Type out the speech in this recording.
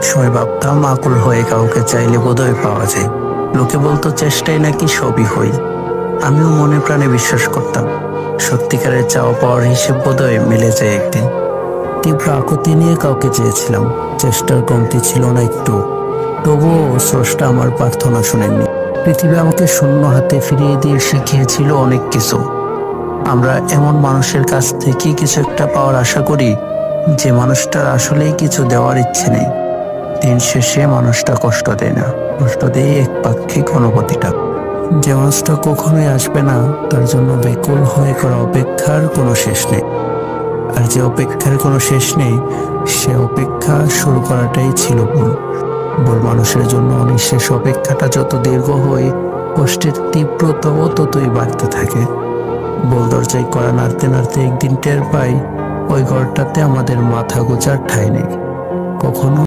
একসময় ভাবতাম আকুল হয়ে কাউকে চাইলে বোধহয় পাওয়া যায়। লোকে বলতো চেষ্টাই নাকি সবই হই। আমিও মনে প্রাণে বিশ্বাস করতাম সত্যিকারের চাওয়া পাওয়ার হিসেব বোধহয় মিলে যায় একদিন। তীব্র আকুতি নিয়ে কাউকে চেয়েছিলাম, চেষ্টার কমতি ছিল না একটু। তবুও স্রষ্টা আমার প্রার্থনা শুনেননি। পৃথিবী আমাকে শূন্য হাতে ফিরিয়ে দিয়ে শিখিয়েছিল অনেক কিছু। আমরা এমন মানুষের কাছ থেকে কিছু একটা পাওয়ার আশা করি যে মানুষটার আসলেই কিছু দেওয়ার ইচ্ছে নেই। দিন শেষে মানুষটা কষ্ট দেয় না, কষ্ট দেয় একপাক্ষিক অনুভূতিটা। যে মানুষটা কখনোই আসবে না, তার জন্য বেকুল হয়ে করা অপেক্ষার কোনো শেষ নেই। আর যে অপেক্ষার কোনো শেষ নেই, সে অপেক্ষা শুরু করাটাই ছিল ভুল। ভুল মানুষের জন্য অনিঃশেষ অপেক্ষাটা যত দীর্ঘ হয়, কষ্টের তীব্রতাও ততই বাড়তে থাকে। ভুল দরজায় কড়া নাড়তে নাড়তে একদিন টের পাই ওই ঘরটাতে আমাদের মাথা গোজার ঠাঁই নেই। কখনো